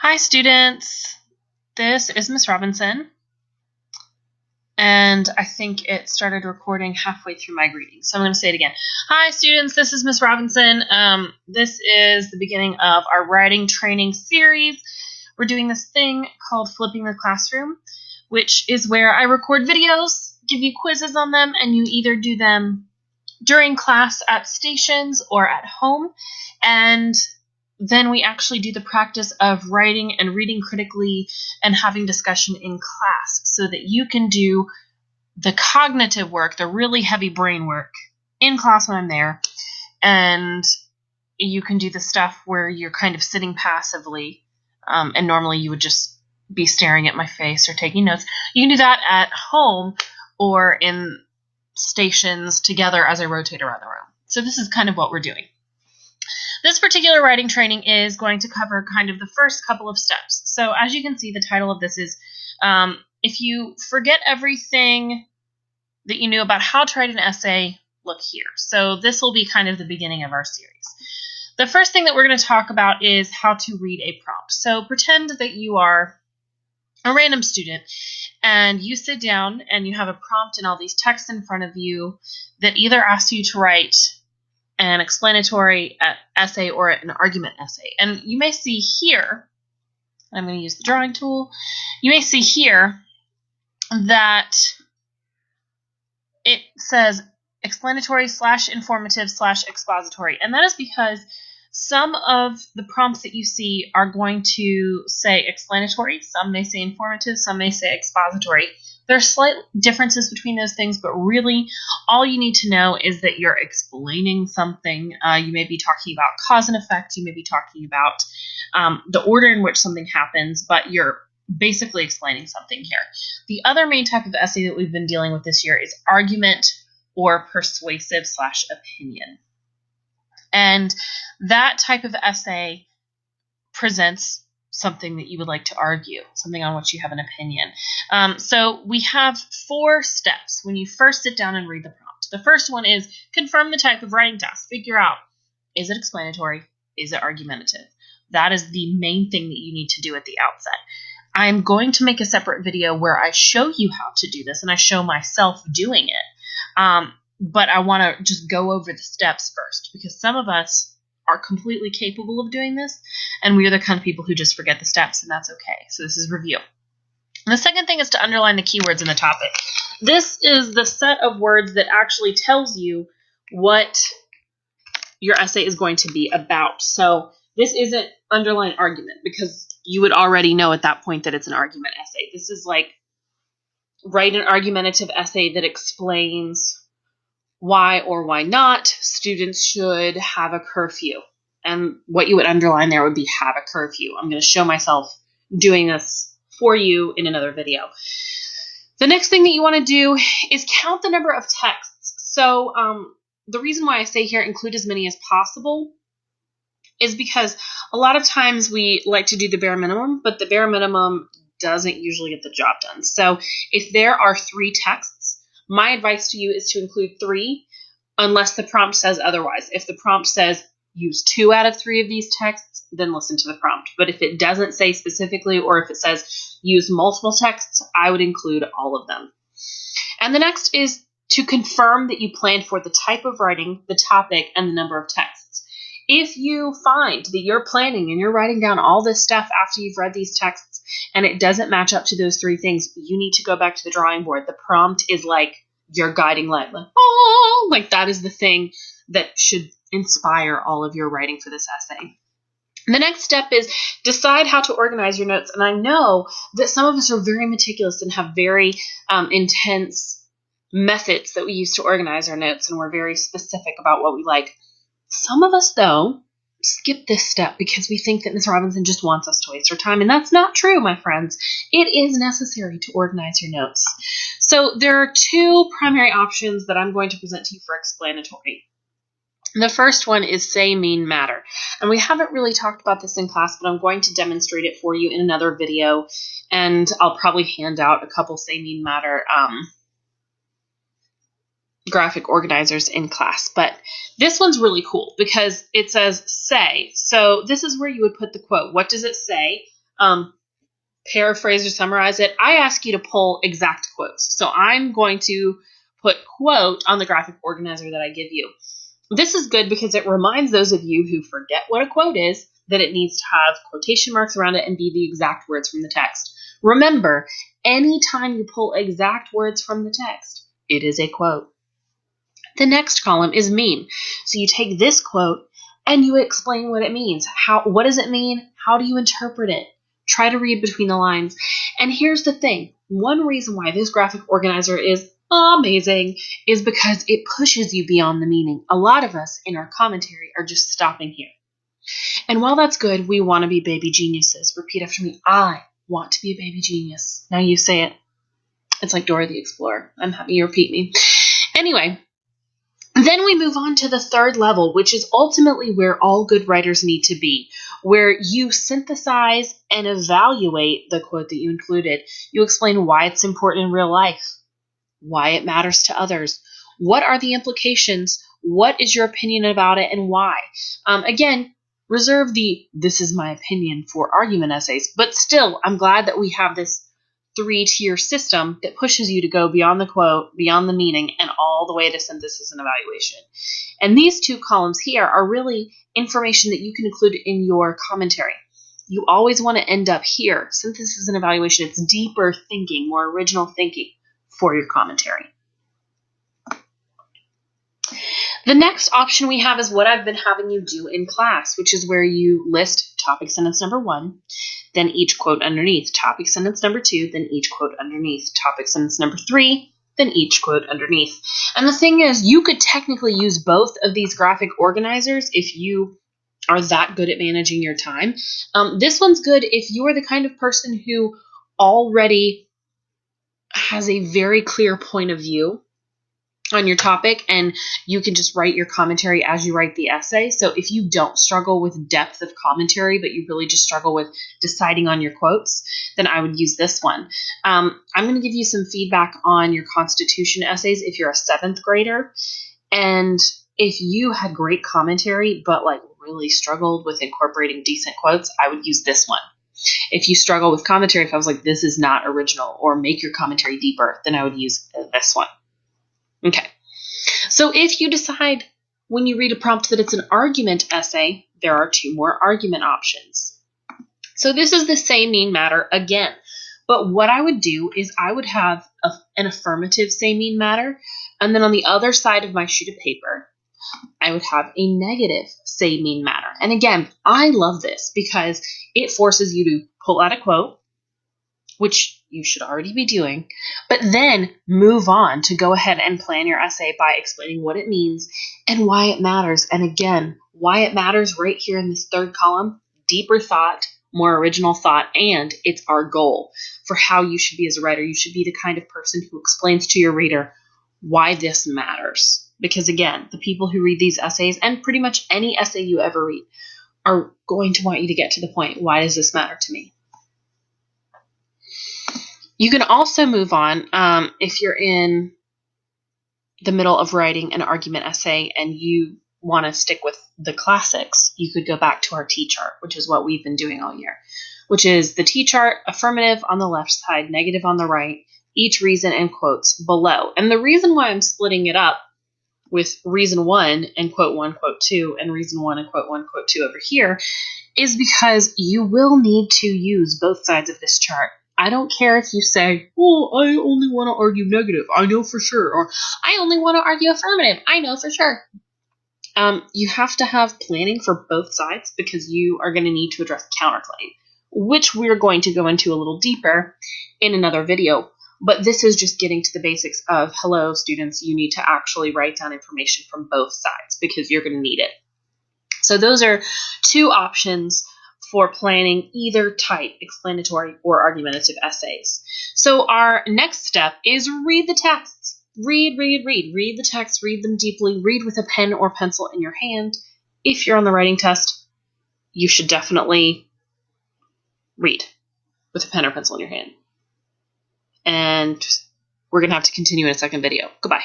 Hi students, this is Miss Robinson, and I think it started recording halfway through my greeting, so I'm going to say it again. Hi students, this is Miss Robinson. This is the beginning of our writing training series. We're doing this thing called Flipping the Classroom, which is where I record videos, give you quizzes on them, and you either do them during class at stations or at home, and then we actually do the practice of writing and reading critically and having discussion in class so that you can do the cognitive work, the really heavy brain work in class when I'm there, and you can do the stuff where you're kind of sitting passively, and normally you would just be staring at my face or taking notes. You can do that at home or in stations together as I rotate around the room. So this is kind of what we're doing. This particular writing training is going to cover kind of the first couple of steps. So as you can see, the title of this is, if you forget everything that you knew about how to write an essay, look here. So this will be kind of the beginning of our series. The first thing that we're going to talk about is how to read a prompt. So pretend that you are a random student and you sit down and you have a prompt and all these texts in front of you that either asks you to write an explanatory essay or an argument essay. And you may see here, I'm going to use the drawing tool, you may see here that it says explanatory / informative / expository. And that is because some of the prompts that you see are going to say explanatory, some may say informative, some may say expository. There are slight differences between those things, but really all you need to know is that you're explaining something. You may be talking about cause and effect. You may be talking about the order in which something happens, but you're basically explaining something here. The other main type of essay that we've been dealing with this year is argument or persuasive / opinion. And that type of essay presents something that you would like to argue, something on which you have an opinion. So we have 4 steps when you first sit down and read the prompt. The first one is confirm the type of writing task. Figure out, is it explanatory? Is it argumentative? That is the main thing that you need to do at the outset. I'm going to make a separate video where I show you how to do this and I show myself doing it. But I want to just go over the steps first because some of us are completely capable of doing this, and we are the kind of people who just forget the steps, and that's okay. So this is review. And the second thing is to underline the keywords in the topic. This is the set of words that actually tells you what your essay is going to be about. So this isn't underline argument because you would already know at that point that it's an argument essay. This is like write an argumentative essay that explains why or why not students should have a curfew. And what you would underline there would be have a curfew. I'm going to show myself doing this for you in another video. The next thing that you want to do is count the number of texts. So the reason why I say here include as many as possible is because a lot of times we like to do the bare minimum, but the bare minimum doesn't usually get the job done. So if there are 3 texts, my advice to you is to include 3 unless the prompt says otherwise. If the prompt says use 2 out of 3 of these texts, then listen to the prompt. But if it doesn't say specifically, or if it says use multiple texts, I would include all of them. And the next is to confirm that you planned for the type of writing, the topic, and the number of texts. If you find that you're planning and you're writing down all this stuff after you've read these texts and it doesn't match up to those 3 things, you need to go back to the drawing board. The prompt is like your guiding light. Like, oh, like that is the thing that should inspire all of your writing for this essay. The next step is decide how to organize your notes. And I know that some of us are very meticulous and have very intense methods that we use to organize our notes, and we're very specific about what we like. Some of us, though, skip this step because we think that Ms. Robinson just wants us to waste our time, and that's not true, my friends. It is necessary to organize your notes. So there are 2 primary options that I'm going to present to you for explanatory. The first one is say, mean, matter. And we haven't really talked about this in class, but I'm going to demonstrate it for you in another video, and I'll probably hand out a couple say, mean, matter graphic organizers in class. But this one's really cool because it says say. So this is where you would put the quote. What does it say? paraphrase or summarize it, I ask you to pull exact quotes. So I'm going to put quote on the graphic organizer that I give you. This is good because it reminds those of you who forget what a quote is that it needs to have quotation marks around it and be the exact words from the text. Remember, anytime you pull exact words from the text, it is a quote. The next column is mean. So you take this quote and you explain what it means. What does it mean? How do you interpret it? Try to read between the lines. And here's the thing. One reason why this graphic organizer is amazing is because it pushes you beyond the meaning. A lot of us in our commentary are just stopping here. And while that's good, we want to be baby geniuses. Repeat after me. I want to be a baby genius. Now you say it. It's like Dora the Explorer. I'm having you repeat me. Anyway, then we move on to the third level, which is ultimately where all good writers need to be, where you synthesize and evaluate the quote that you included. You explain why it's important in real life, why it matters to others, what are the implications, what is your opinion about it, and why. Again, reserve the "this is my opinion" for argument essays, but still, I'm glad that we have this 3-tier system that pushes you to go beyond the quote, beyond the meaning, and all the way to synthesis and evaluation. And these 2 columns here are really information that you can include in your commentary. You always want to end up here, synthesis and evaluation. It's deeper thinking, more original thinking for your commentary. The next option we have is what I've been having you do in class, which is where you list topic sentence number 1, then each quote underneath, topic sentence number 2, then each quote underneath, topic sentence number 3, then each quote underneath. And the thing is, you could technically use both of these graphic organizers if you are that good at managing your time. This one's good if you are the kind of person who already has a very clear point of view on your topic, and you can just write your commentary as you write the essay. So if you don't struggle with depth of commentary, but you really just struggle with deciding on your quotes, then I would use this one. I'm going to give you some feedback on your Constitution essays if you're a 7th grader. And if you had great commentary, but like really struggled with incorporating decent quotes, I would use this one. If you struggle with commentary, if I was like, this is not original, or make your commentary deeper, then I would use this one. Okay, so if you decide when you read a prompt that it's an argument essay, there are 2 more argument options. So this is the say mean matter again, but what I would do is I would have an affirmative say mean matter, and then on the other side of my sheet of paper, I would have a negative say mean matter. And again, I love this because it forces you to pull out a quote, which you should already be doing, but then move on to go ahead and plan your essay by explaining what it means and why it matters. And again, why it matters right here in this 3rd column, deeper thought, more original thought, and it's our goal for how you should be as a writer. You should be the kind of person who explains to your reader why this matters. Because again, the people who read these essays, and pretty much any essay you ever read, are going to want you to get to the point, why does this matter to me? You can also move on if you're in the middle of writing an argument essay and you want to stick with the classics. You could go back to our T-chart, which is what we've been doing all year, which is the T-chart, affirmative on the left side, negative on the right, each reason and quotes below. And the reason why I'm splitting it up with reason 1 and quote 1, quote 2, and reason 1 and quote 1, quote 2 over here is because you will need to use both sides of this chart. I don't care if you say, well, I only want to argue negative, I know for sure, or I only want to argue affirmative, I know for sure. You have to have planning for both sides because you are going to need to address counterclaim, which we're going to go into a little deeper in another video. But this is just getting to the basics of, hello, students, you need to actually write down information from both sides because you're going to need it. So those are 2 options for planning either type, explanatory or argumentative essays. So our next step is read the texts. Read the text, read them deeply, read with a pen or pencil in your hand. If you're on the writing test, you should definitely read with a pen or pencil in your hand. And we're going to have to continue in a second video. Goodbye.